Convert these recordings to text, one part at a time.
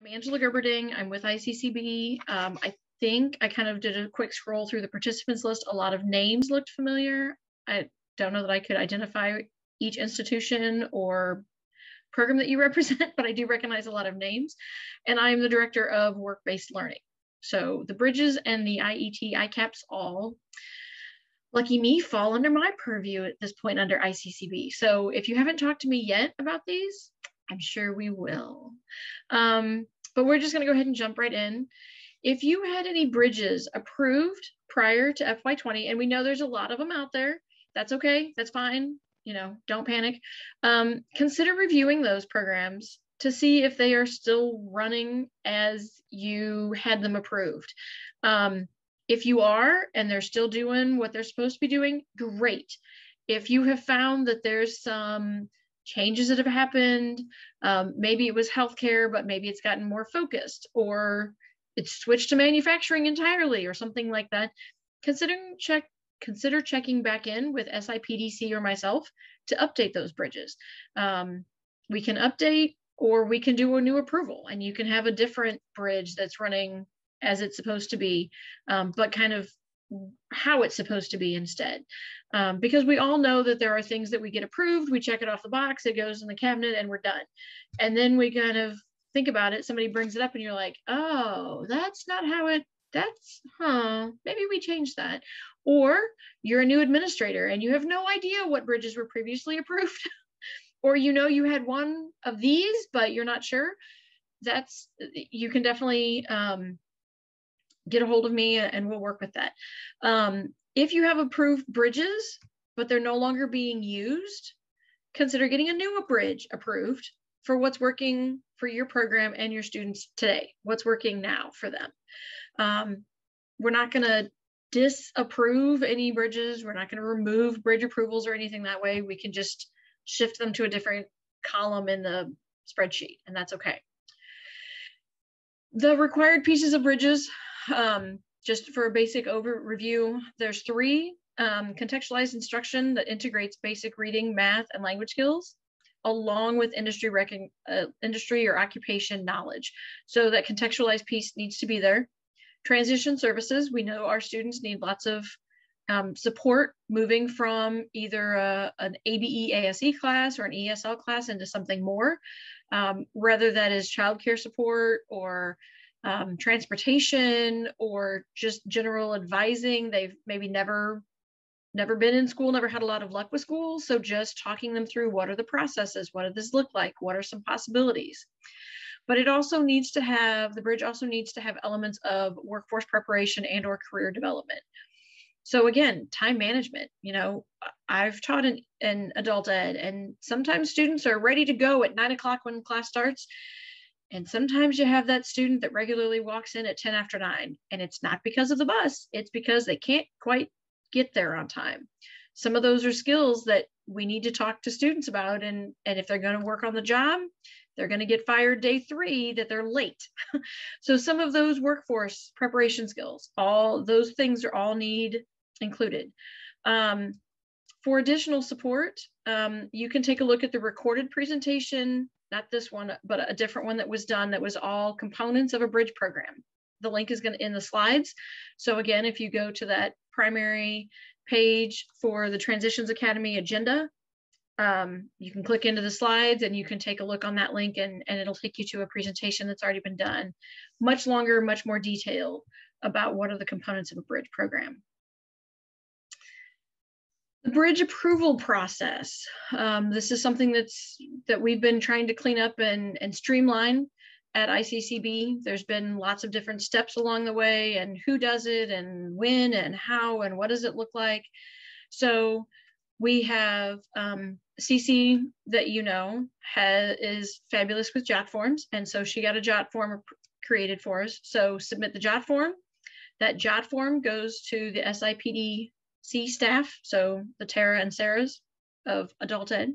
I'm Angela Gerberding. I'm with ICCB. I think I kind of did a quick scroll through the participants list. A lot of names looked familiar. I don't know that I could identify each institution or program that you represent, but I do recognize a lot of names. And I'm the director of work-based learning. So the bridges and the IET, ICAPs all, lucky me, fall under my purview at this point under ICCB. So if you haven't talked to me yet about these, I'm sure we will. But we're just going to go ahead and jump right in. If you had any bridges approved prior to FY20, and we know there's a lot of them out there, that's okay, that's fine, don't panic. Consider reviewing those programs to see if they are still running as you had them approved. If you are, and they're still doing what they're supposed to be doing, great. If you have found that there's some changes that have happened, maybe it was healthcare, but maybe it's gotten more focused, or it's switched to manufacturing entirely, or something like that, consider checking back in with SIPDC or myself to update those bridges. We can update, or we can do a new approval, and you can have a different bridge that's running as it's supposed to be, but kind of how it's supposed to be instead. Because we all know that there are things that we get approved, we check it off the box, it goes in the cabinet, and we're done. And then we kind of think about it, somebody brings it up and you're like, oh, that's not how it, maybe we change that. Or you're a new administrator and you have no idea what bridges were previously approved. Or you had one of these, but you're not sure. You can definitely get a hold of me and we'll work with that. If you have approved bridges, but they're no longer being used, consider getting a new bridge approved for what's working for your program and your students today, what's working now for them. We're not going to disapprove any bridges. We're not going to remove bridge approvals or anything that way. We can just shift them to a different column in the spreadsheet, and that's okay. The required pieces of bridges, just for a basic overview, there's 3: contextualized instruction that integrates basic reading, math, and language skills, along with industry or occupation knowledge. So that contextualized piece needs to be there. Transition services, we know our students need lots of support moving from either an ABE ASE class or an ESL class into something more, whether that is childcare support or transportation or just general advising. They've maybe never been in school, never had a lot of luck with school. So just talking them through, what are the processes? What does this look like? What are some possibilities? But it also needs to have, the bridge also needs to have elements of workforce preparation and or career development. So again, time management. I've taught in adult ed, and sometimes students are ready to go at 9 o'clock when class starts. And sometimes you have that student that regularly walks in at 10 after 9, and it's not because of the bus, it's because they can't quite get there on time. Some of those are skills that we need to talk to students about, and if they're going to work on the job, they're going to get fired day 3 that they're late. So some of those workforce preparation skills, all those things are all need included. For additional support, you can take a look at the recorded presentation, not this one, but a different one that was done that was all components of a bridge program. The link is in the slides. So again, if you go to that primary page for the Transitions Academy agenda, you can click into the slides and you can take a look on that link, and it'll take you to a presentation that's already been done, much longer, much more detailed about what are the components of a bridge program. The bridge approval process. This is something that we've been trying to clean up and streamline at ICCB. There's been lots of different steps along the way, and who does it and when and how and what does it look like. So we have Cece, that is fabulous with JOT forms, and so she got a JOT form created for us. So submit the JOT form. That JOT form goes to the SIPDC staff, so the Tara and Sarahs of adult ed.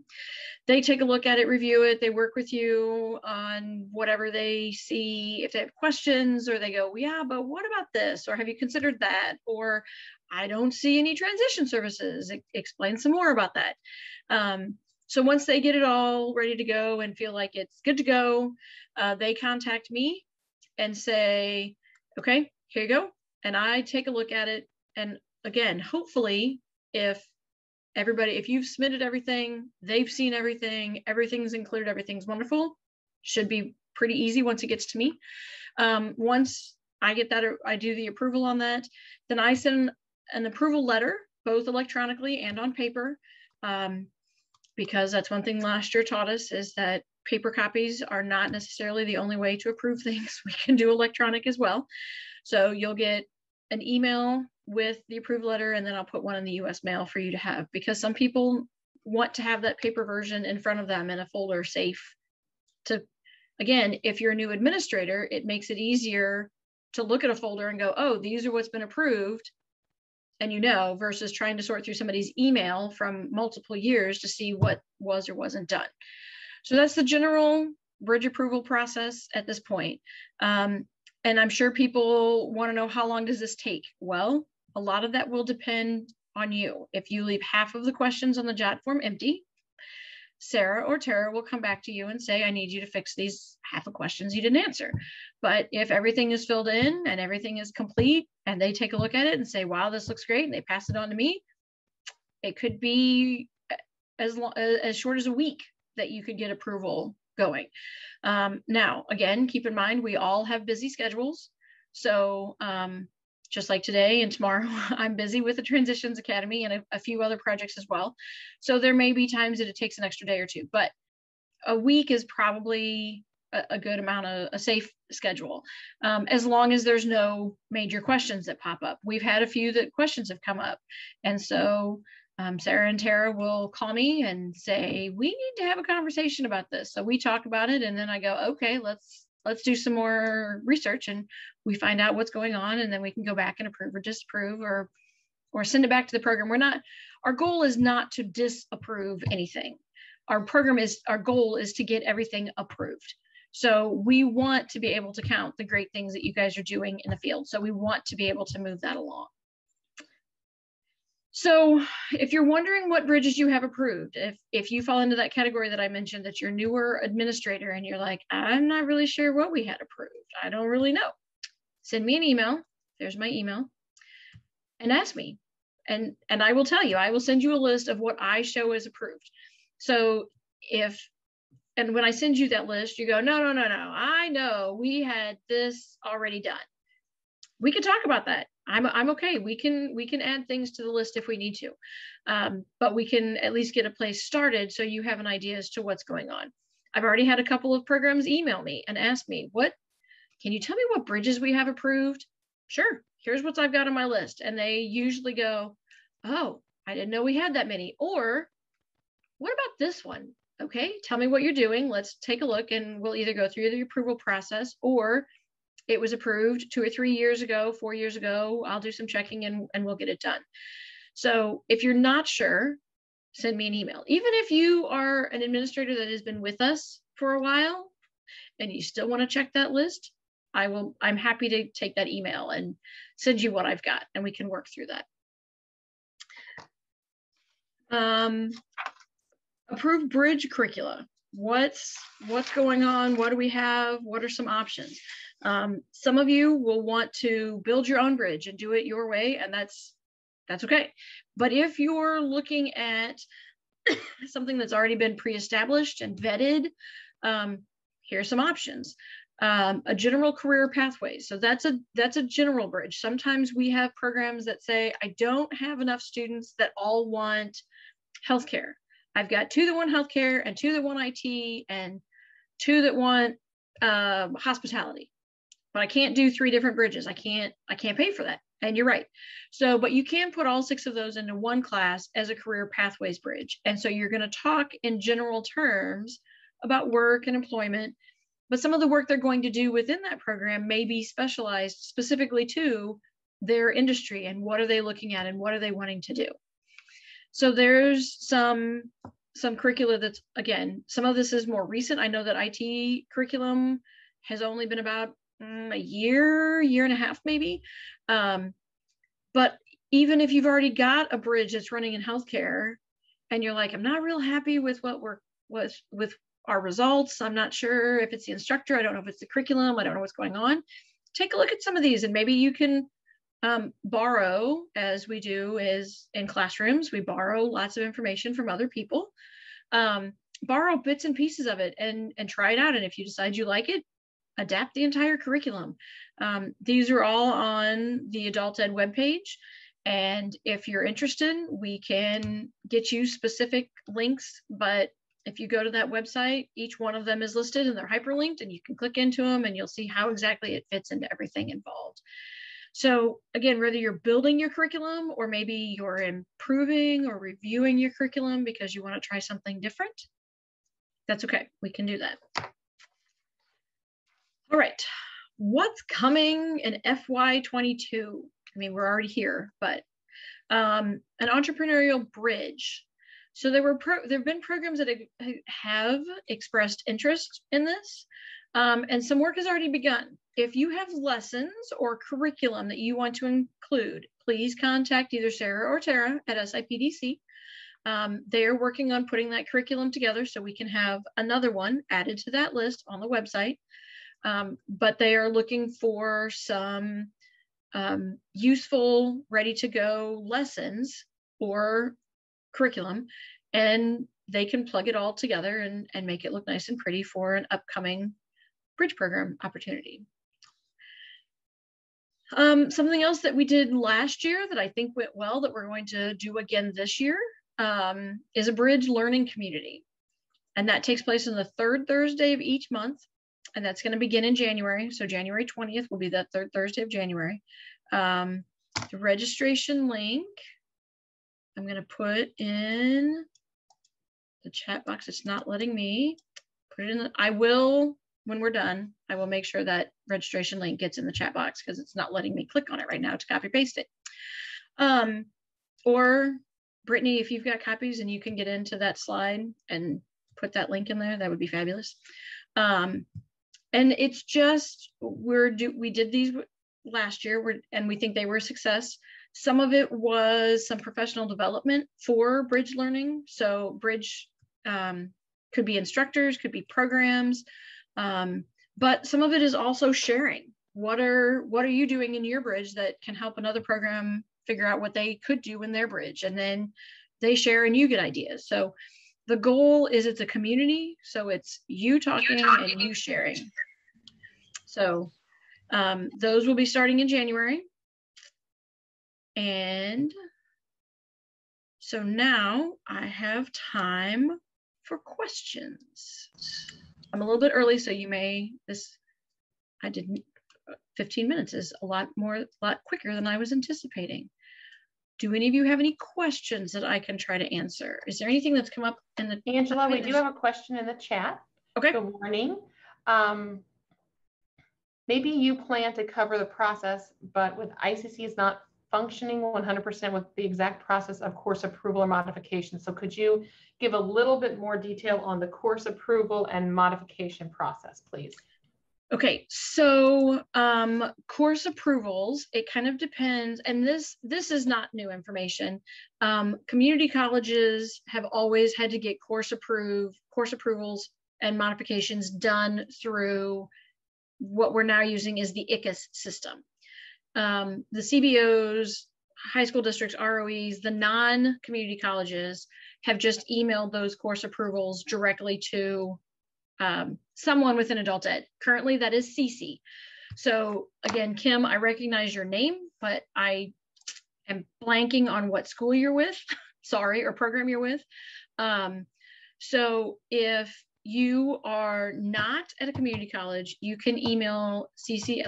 They take a look at it, review it, they work with you on whatever they see. If they have questions, or they go, yeah, but what about this? Or have you considered that? Or I don't see any transition services. Explain some more about that. So once they get it all ready to go and feel like it's good to go, they contact me and say, okay, here you go. And I take a look at it. And again, hopefully, if you've submitted everything, they've seen everything, everything's included, everything's wonderful, should be pretty easy once it gets to me. Once I get that, I do the approval on that, then I send an approval letter, both electronically and on paper, because that's one thing last year taught us, is that paper copies are not necessarily the only way to approve things. We can do electronic as well. So you'll get an email with the approval letter, and then I'll put one in the US mail for you to have, because some people want to have that paper version in front of them in a folder, safe to, again, if you're a new administrator, it makes it easier to look at a folder and go, oh, these are what's been approved. And versus trying to sort through somebody's email from multiple years to see what was or wasn't done. So that's the general bridge approval process at this point. And I'm sure people want to know, how long does this take? Well, a lot of that will depend on you. If you leave half of the questions on the JOT form empty, Sarah or Tara will come back to you and say, I need you to fix these half of questions you didn't answer. But if everything is filled in and everything is complete, and they take a look at it and say, wow, this looks great, and they pass it on to me, it could be as short as a week that you could get approval going. Now, again, keep in mind, we all have busy schedules. So just like today and tomorrow, I'm busy with the Transitions Academy and a few other projects as well. So there may be times that it takes an extra day or two, but a week is probably a good amount of a safe schedule, as long as there's no major questions that pop up. We've had a few questions have come up. And so Sarah and Tara will call me and say, we need to have a conversation about this. So we talk about it, and then I go, okay, let's do some more research, and we find out what's going on, and then we can go back and approve or disapprove or send it back to the program. Our goal is not to disapprove anything. Our goal is to get everything approved. So we want to be able to count the great things that you guys are doing in the field. So we want to be able to move that along. So if you're wondering what bridges you have approved, if you fall into that category that I mentioned, that you're newer administrator and you're like, I'm not really sure what we had approved, I don't really know, send me an email. There's my email, and ask me. And I will tell you, I will send you a list of what I show as approved. So and when I send you that list, you go, no, I know we had this already done. We can talk about that. I'm okay. We can add things to the list if we need to, but we can at least get a place started so you have an idea as to what's going on. I've already had a couple of programs email me and ask me, can you tell me what bridges we have approved? Sure, here's what I've got on my list. And they usually go, oh, I didn't know we had that many. Or what about this one? Okay, tell me what you're doing. Let's take a look, and we'll either go through the approval process, or it was approved 2 or 3 years ago, 4 years ago. I'll do some checking and we'll get it done. So if you're not sure, send me an email. Even if you are an administrator that has been with us for a while and you still want to check that list, I'm happy to take that email and send you what I've got, and we can work through that. Approved bridge curricula. What's going on? What do we have? What are some options? Some of you will want to build your own bridge and do it your way, and that's okay. But if you're looking at something that's already been pre-established and vetted, here's some options. A general career pathway. So that's a general bridge. Sometimes we have programs that say, I don't have enough students that all want healthcare. I've got 2 that want healthcare and 2 that want IT and 2 that want hospitality. But I can't do 3 different bridges. I can't pay for that. And you're right. So, but you can put all 6 of those into one class as a career pathways bridge. And so you're going to talk in general terms about work and employment, but some of the work they're going to do within that program may be specialized specifically to their industry and what are they looking at and what are they wanting to do. So there's some curricula that's, again, some of this is more recent. I know that IT curriculum has only been about a year and a half maybe. But even if you've already got a bridge that's running in healthcare, and you're like, I'm not real happy with what with our results. I'm not sure if it's the instructor. I don't know if it's the curriculum. I don't know what's going on. Take a look at some of these, and maybe you can borrow, as we do is in classrooms, we borrow lots of information from other people. Borrow bits and pieces of it and try it out. And if you decide you like it, adapt the entire curriculum. These are all on the Adult Ed webpage. And if you're interested, we can get you specific links. But if you go to that website, each one of them is listed and they're hyperlinked, and you can click into them and you'll see how exactly it fits into everything involved. So again, whether you're building your curriculum or maybe you're improving or reviewing your curriculum because you want to try something different, that's okay. We can do that. All right. What's coming in FY22? I mean, we're already here, but an entrepreneurial bridge. So there have been programs that have expressed interest in this, and some work has already begun. If you have lessons or curriculum that you want to include, please contact either Sarah or Tara at SIPDC. They are working on putting that curriculum together so we can have another one added to that list on the website. But they are looking for some useful, ready-to-go lessons or curriculum, and they can plug it all together and make it look nice and pretty for an upcoming bridge program opportunity. Something else that we did last year that I think went well that we're going to do again this year is a bridge learning community. And that takes place on the third Thursday of each month. And that's going to begin in January. So January 20th will be that third Thursday of January. The registration link, I'm going to put in the chat box. It's not letting me put it in. I will, when we're done, I will make sure that registration link gets in the chat box because it's not letting me click on it right now to copy paste it. Or Brittany, if you've got copies and you can get into that slide and put that link in there, that would be fabulous. And it's just, we did these last year and we think they were a success. Some of it was some professional development for bridge learning. So bridge could be instructors, could be programs, but some of it is also sharing. What are you doing in your bridge that can help another program figure out what they could do in their bridge? And then they share and you get ideas. So the goal is it's a community. So it's you talking and you sharing. So those will be starting in January. And so now I have time for questions. I'm a little bit early, so you may, 15 minutes is a lot quicker than I was anticipating. Do any of you have any questions that I can try to answer? Is there anything that's come up in the— Angela, we do have a question in the chat. Okay. Good morning. Maybe you plan to cover the process, but with ICC is not functioning 100% with the exact process of course approval or modification. So could you give a little bit more detail on the course approval and modification process, please? Okay, so course approvals, it kind of depends, and this is not new information. Community colleges have always had to get course approvals and modifications done through what we're now using is the ICCB system. The CBOs, high school districts, ROEs, the non-community colleges have just emailed those course approvals directly to someone within adult ed. Currently, that is CC. So again, Kim, I recognize your name, but I am blanking on what school you're with, sorry, or program you're with. So if you are not at a community college, you can email CC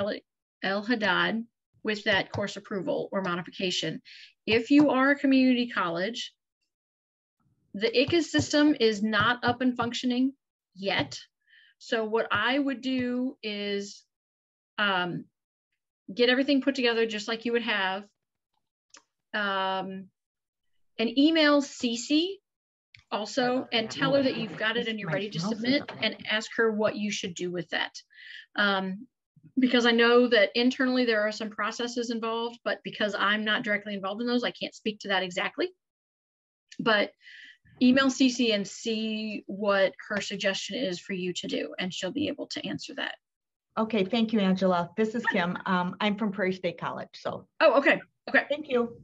El Haddad with that course approval or modification. If you are a community college, the ICCB system is not up and functioning yet. So what I would do is get everything put together just like you would have, and email CC also and tell her that you've got it and you're ready to submit, and ask her what you should do with that. Because I know that internally there are some processes involved, but because I'm not directly involved in those, I can't speak to that exactly. But email Cece and see what her suggestion is for you to do, and she'll be able to answer that. Okay, thank you, Angela. This is Kim. I'm from Prairie State College, so. Oh, okay. Okay. Thank you.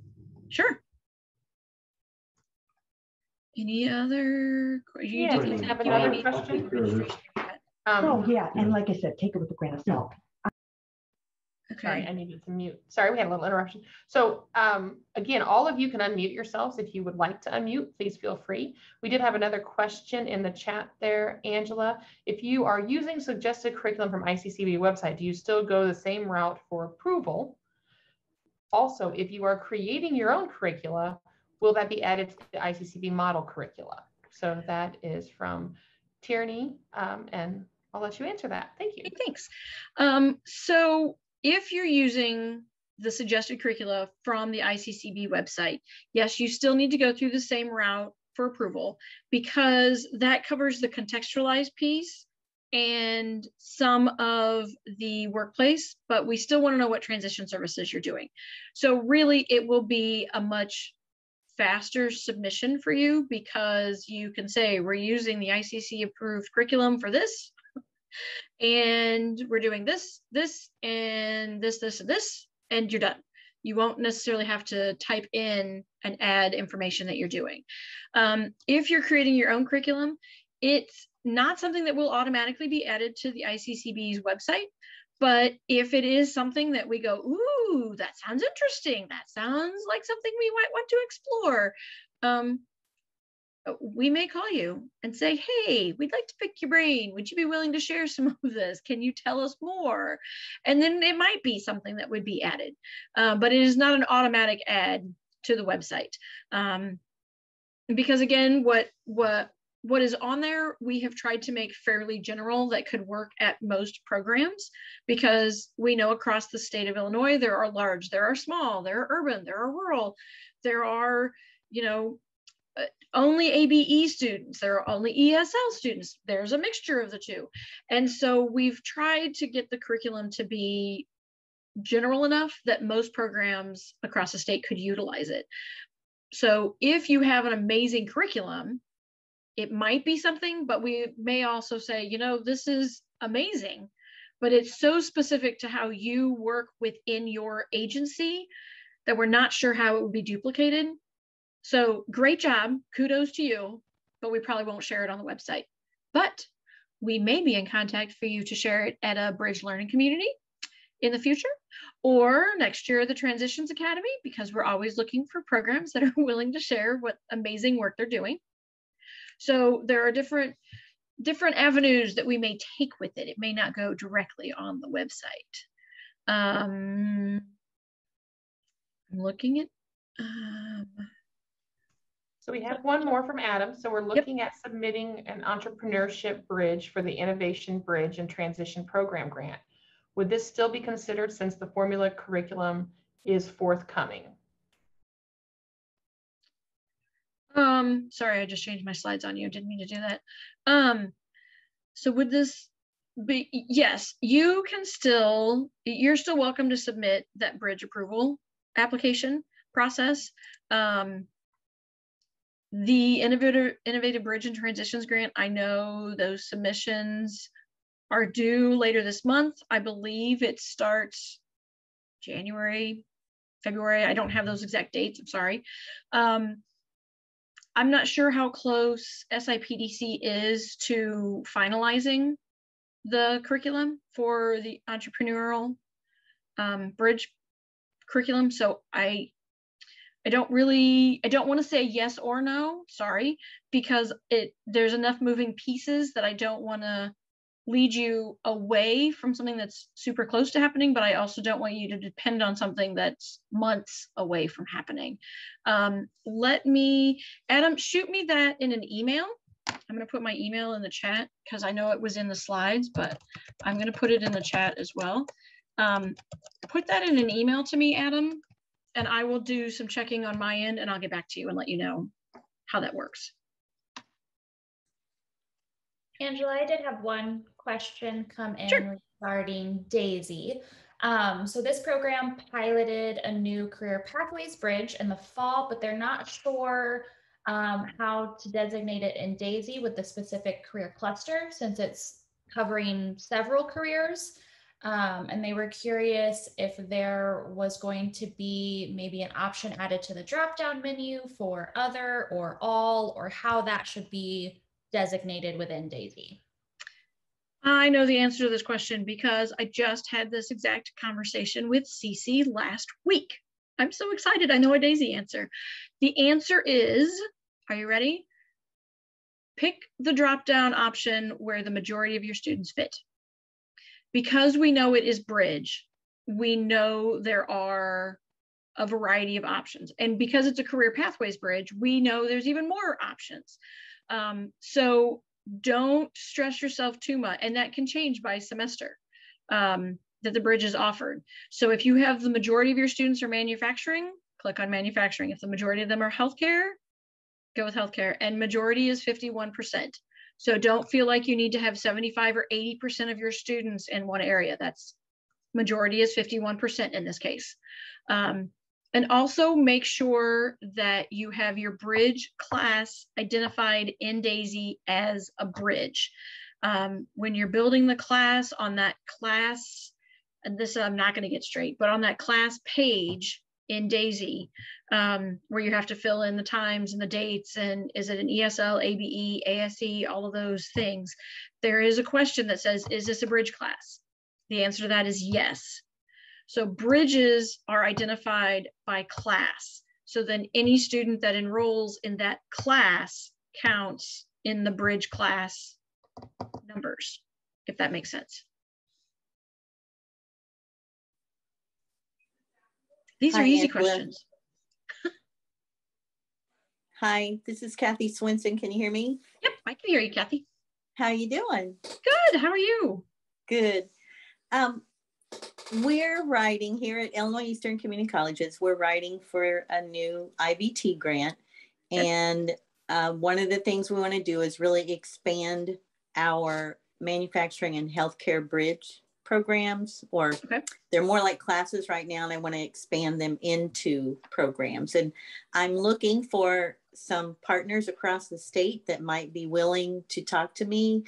Sure. Any other? Yeah, do you have another question? Oh, yeah, and like I said, take it with a grain of salt. Okay. Sorry, I needed to mute. Sorry, we had a little interruption. So again, all of you can unmute yourselves if you would like to unmute. Please feel free. We did have another question in the chat there, Angela. If you are using suggested curriculum from ICCB website, do you still go the same route for approval? Also, if you are creating your own curricula, will that be added to the ICCB model curricula? So that is from Tierney, and I'll let you answer that. Thank you. Thanks. So if you're using the suggested curricula from the ICCB website, yes, you still need to go through the same route for approval, because that covers the contextualized piece and some of the workplace, but we still want to know what transition services you're doing. So really, it will be a much faster submission for you, because you can say, we're using the ICC approved curriculum for this, and we're doing this, and this, and you're done. You won't necessarily have to type in and add information that you're doing. If you're creating your own curriculum, it's not something that will automatically be added to the ICCB's website. But if it is something that we go, ooh, that sounds interesting, that sounds like something we might want to explore, we may call you and say, hey, we'd like to pick your brain. Would you be willing to share some of this? Can you tell us more? And then it might be something that would be added, but it is not an automatic add to the website. Because again, what is on there, we have tried to make fairly general that could work at most programs, because we know across the state of Illinois, there are large, there are small, there are urban, there are rural, there are, only ABE students, there are only ESL students, there's a mixture of the two. And so we've tried to get the curriculum to be general enough that most programs across the state could utilize it. So if you have an amazing curriculum, it might be something, but we may also say, this is amazing, but it's so specific to how you work within your agency that we're not sure how it would be duplicated. So great job, kudos to you, but we probably won't share it on the website. But we may be in contact for you to share it at a Bridge Learning Community in the future, or next year at the Transitions Academy, because we're always looking for programs that are willing to share what amazing work they're doing. So there are different avenues that we may take with it. It may not go directly on the website. I'm looking at... So we have one more from Adam. So we're looking at submitting an entrepreneurship bridge for the Innovation Bridge and Transition Program Grant. Would this still be considered since the formula curriculum is forthcoming? Sorry, I just changed my slides on you. Didn't mean to do that. So would this be, yes, you're still welcome to submit that bridge approval application process. The Innovative Bridge and Transitions Grant, I know those submissions are due later this month. I believe it starts January, February. I don't have those exact dates, I'm sorry. I'm not sure how close SIPDC is to finalizing the curriculum for the Entrepreneurial Bridge curriculum. So I don't want to say yes or no, sorry, because there's enough moving pieces that I don't want to lead you away from something that's super close to happening, but I also don't want you to depend on something that's months away from happening. Adam, shoot me that in an email. I'm going to put my email in the chat because I know it was in the slides, but I'm going to put it in the chat as well. Put that in an email to me, Adam, and I will do some checking on my end, and I'll get back to you and let you know how that works. Angela, I did have one question come in regarding Daisy. So this program piloted a new career pathways bridge in the fall, but they're not sure how to designate it in DAISY with the specific career cluster, since it's covering several careers. And they were curious if there was going to be maybe an option added to the drop-down menu for other or all, or how that should be designated within DAISY. I know the answer to this question because I just had this exact conversation with Cece last week. I'm so excited. I know a DAISY answer. The answer is, are you ready? Pick the drop-down option where the majority of your students fit. Because we know it is Bridge, we know there are a variety of options. And because it's a career pathways Bridge, we know there's even more options. So don't stress yourself too much. And that can change by semester that the Bridge is offered. So if you have the majority of your students are manufacturing, click on manufacturing. If the majority of them are healthcare, go with healthcare. And majority is 51%. So don't feel like you need to have 75 or 80% of your students in one area. That's majority is 51% in this case. And also make sure that you have your Bridge class identified in DAISY as a Bridge. When you're building the class on that class, and this I'm not going to get straight, but on that class page in DAISY, where you have to fill in the times and the dates, and is it an ESL, ABE, ASE, all of those things, there is a question that says, is this a Bridge class? The answer to that is yes. So Bridges are identified by class. So then any student that enrolls in that class counts in the Bridge class numbers, if that makes sense. These are easy questions. Hi, this is Kathy Swinson. Can you hear me? Yep, I can hear you, Kathy. How you doing? Good. How are you? Good. We're writing here at Illinois Eastern Community Colleges. We're writing for a new IBT grant. And one of the things we want to do is really expand our manufacturing and healthcare Bridge programs, or they're more like classes right now, and I want to expand them into programs. And I'm looking for some partners across the state that might be willing to talk to me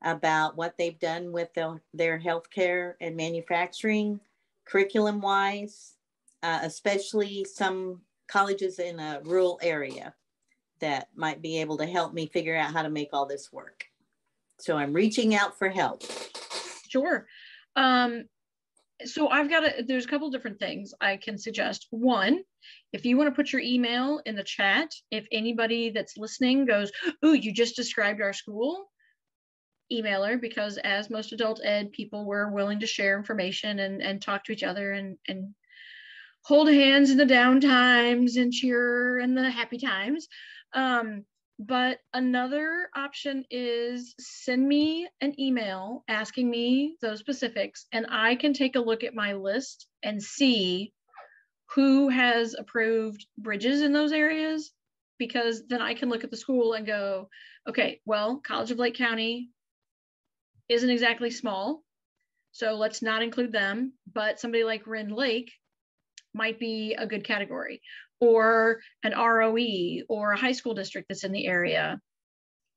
about what they've done with their healthcare and manufacturing curriculum wise, especially some colleges in a rural area that might be able to help me figure out how to make all this work. So I'm reaching out for help. Sure. So there's a couple different things I can suggest. One, if you want to put your email in the chat, if anybody that's listening goes, ooh, you just described our school, email her, because as most adult ed people, were willing to share information and talk to each other and hold hands in the down times and cheer in the happy times. But another option is send me an email asking me those specifics, and I can take a look at my list and see who has approved Bridges in those areas, because then I can look at the school and go, okay, well, College of Lake County isn't exactly small, so let's not include them, but somebody like Rend Lake might be a good category, or an ROE or a high school district that's in the area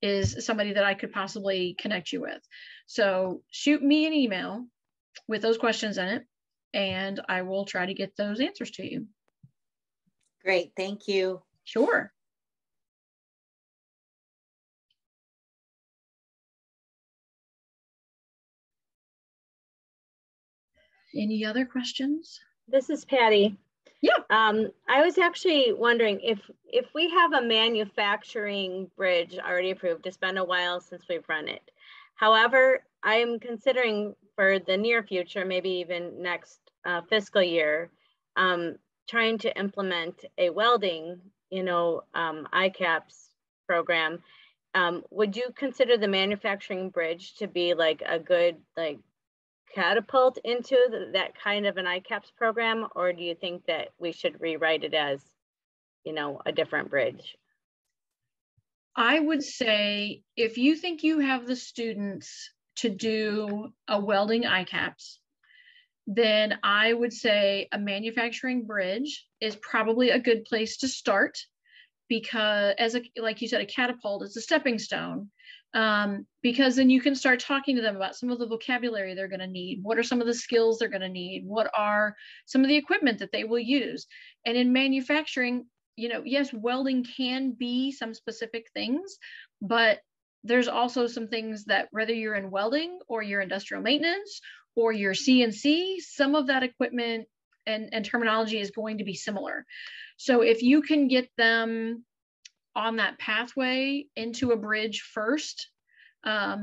is somebody that I could possibly connect you with. So shoot me an email with those questions in it, and I will try to get those answers to you. Great, thank you. Sure. Any other questions? This is Patty. Yeah. I was actually wondering if we have a manufacturing Bridge already approved. It's been a while since we've run it. However, I am considering for the near future, maybe even next fiscal year, trying to implement a welding, ICCB program. Would you consider the manufacturing Bridge to be like a good catapult into that kind of an ICCB program, or do you think that we should rewrite it as, a different Bridge? I would say if you think you have the students to do a welding ICCB, then I would say a manufacturing Bridge is probably a good place to start. because like you said, a catapult is a stepping stone, because then you can start talking to them about some of the vocabulary they're going to need. What are some of the skills they're going to need? What are some of the equipment that they will use? And in manufacturing, you know, yes, welding can be some specific things, but there's also some things that whether you're in welding or you're industrial maintenance or you're CNC, some of that equipment and terminology is going to be similar. So if you can get them on that pathway into a bridge first, that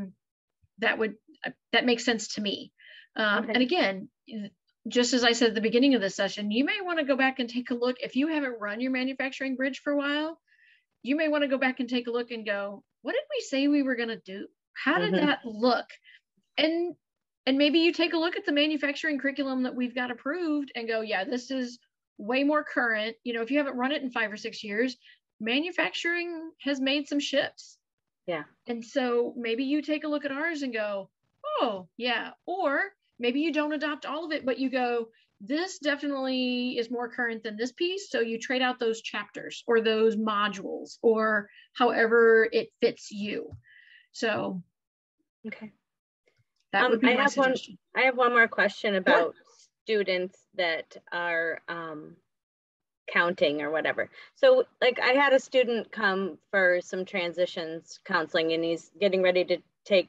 makes sense to me. Okay. And again, just as I said at the beginning of this session, you may want to go back and take a look. If you haven't run your manufacturing bridge for a while, you may want to go back and take a look and go, what did we say we were going to do? How did that look? And maybe you take a look at the manufacturing curriculum that we've got approved and go, yeah, this is way more current. You know, if you haven't run it in 5 or 6 years, manufacturing has made some shifts. Yeah. And so maybe you take a look at ours and go, oh yeah. Or maybe you don't adopt all of it, but you go, this definitely is more current than this piece. So you trade out those chapters or those modules or however it fits you. So Okay. that would be my suggestion. I have one more question about students that are counting or whatever. So like I had a student come for some transitions counseling and he's getting ready to take,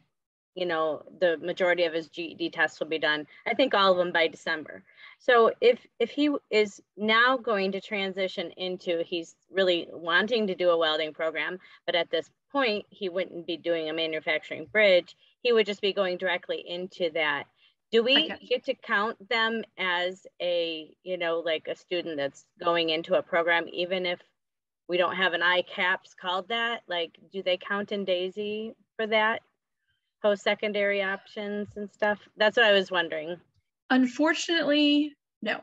you know, the majority of his GED tests will be done. I think all of them by December. So if he is now going to transition into, he's really wanting to do a welding program, but at this point, he wouldn't be doing a manufacturing bridge. He would just be going directly into that. Do we get to count them as a, you know, like a student that's going into a program, even if we don't have an ICAPS called that? Like, do they count in DAISY for that? Post-secondary options and stuff? That's what I was wondering. Unfortunately, no.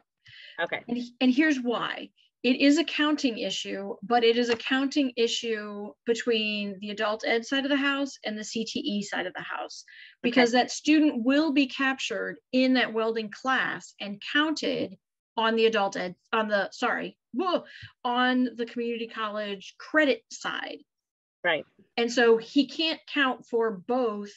Okay. And here's why. It is a counting issue, but it is a counting issue between the adult ed side of the house and the CTE side of the house, because that student will be captured in that welding class and counted on the adult ed, on the community college credit side. Right. And so he can't count for both.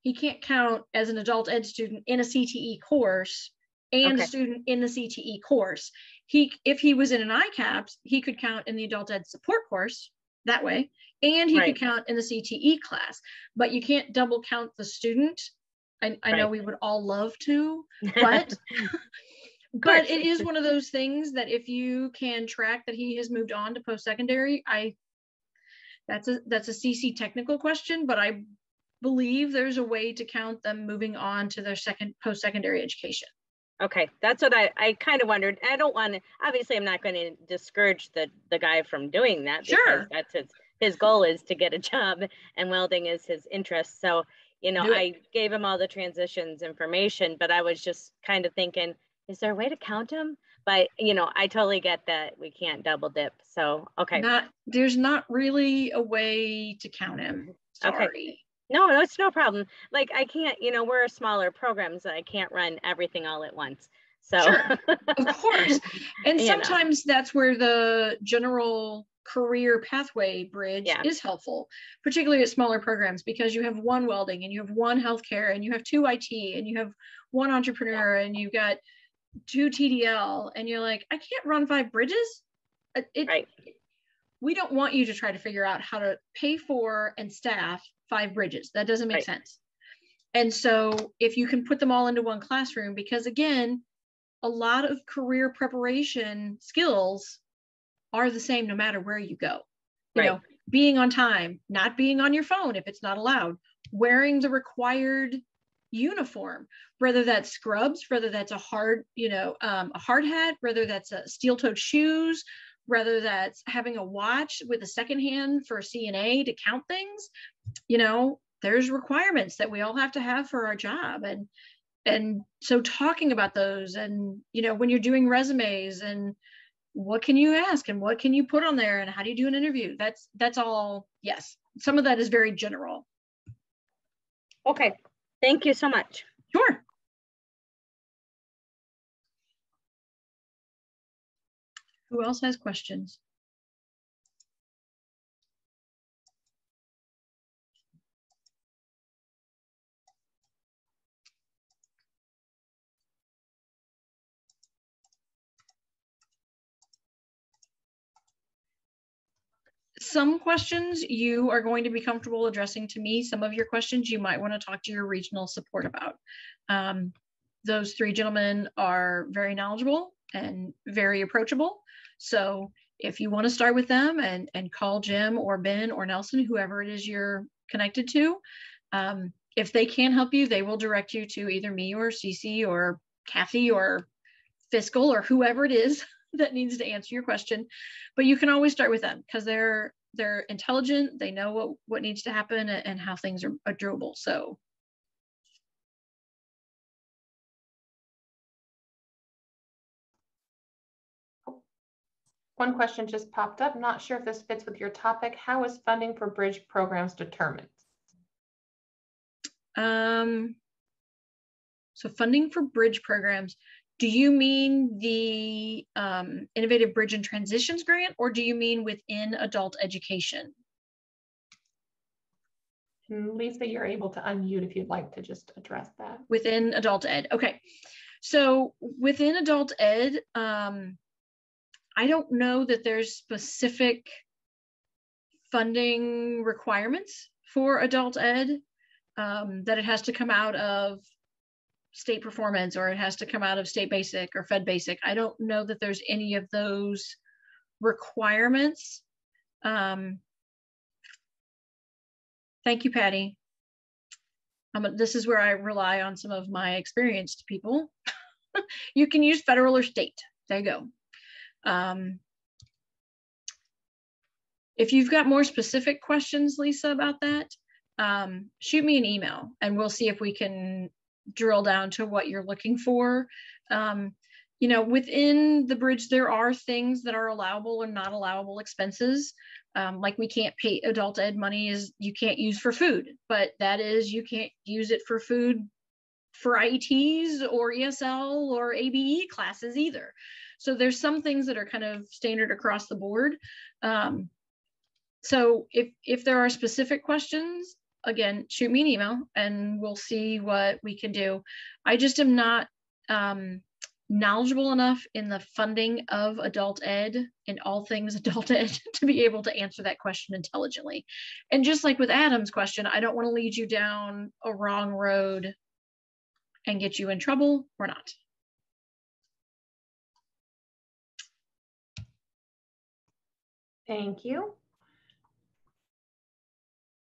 He can't count as an adult ed student in a CTE course and a student in the CTE course. If he was in an ICAPS, he could count in the adult ed support course that way, and he could count in the CTE class, but you can't double count the student. I know we would all love to, but but it is one of those things that if you can track that he has moved on to post-secondary, that's a CC technical question, but I believe there's a way to count them moving on to their post-secondary education. Okay, that's what I kind of wondered. I don't want to, obviously I'm not going to discourage the guy from doing that. Because that's his goal is to get a job and welding is his interest. So, you know, I gave him all the transitions information, but I was just kind of thinking, is there a way to count them? But, you know, I totally get that we can't double dip. So, okay. There's not really a way to count him. Sorry. Okay. No, it's no problem. Like I can't, you know, we're a smaller program, so I can't run everything all at once. So of course. And sometimes that's where the general career pathway bridge is helpful, particularly at smaller programs, because you have one welding and you have one healthcare and you have 2 IT and you have one entrepreneur and you've got 2 TDL and you're like, I can't run 5 bridges. We don't want you to try to figure out how to pay for and staff 5 bridges. That doesn't make sense. And so if you can put them all into one classroom, because again, a lot of career preparation skills are the same no matter where you go. You know, being on time, not being on your phone if it's not allowed, wearing the required uniform, whether that's scrubs, whether that's a hard hat, whether that's a steel-toed shoes, whether that's having a watch with a second hand for CNA to count things. You know, there's requirements that we all have to have for our job. And so talking about those and, you know, when you're doing resumes and what can you ask and what can you put on there and how do you do an interview? That's all. Yes. Some of that is very general. Okay. Thank you so much. Sure. Who else has questions? some questions you are going to be comfortable addressing to me. Some of your questions you might want to talk to your regional support about. Those three gentlemen are very knowledgeable and very approachable. So if you want to start with them and call Jim or Ben or Nelson, whoever it is you're connected to, if they can't help you, they will direct you to either me or Cece or Kathy or Fiscal or whoever it is that needs to answer your question. But you can always start with them because they're intelligent. They know what needs to happen and how things are doable. So. One question just popped up. Not sure if this fits with your topic. How is funding for bridge programs determined? So funding for bridge programs, do you mean the Innovative Bridge and Transitions Grant, or do you mean within adult education? Lisa, you're able to unmute if you'd like to just address that. Within adult ed. Okay. So within adult ed, I don't know that there's specific funding requirements for adult ed, that it has to come out of state performance or it has to come out of state basic or fed basic. I don't know that there's any of those requirements. Thank you, Patty. This is where I rely on some of my experienced people. You can use federal or state. There you go. If you've got more specific questions, Lisa, about that, shoot me an email and we'll see if we can drill down to what you're looking for. You know, within the bridge, there are things that are allowable and not allowable expenses. Like we can't pay adult ed money you can't use for food, but that is, you can't use it for food for IETs or ESL or ABE classes either. So there's some things that are kind of standard across the board. So if there are specific questions, again, shoot me an email and we'll see what we can do. I just am not knowledgeable enough in the funding of adult ed and all things adult ed to be able to answer that question intelligently. And just like with Adam's question, I don't want to lead you down a wrong road and get you in trouble or not. Thank you.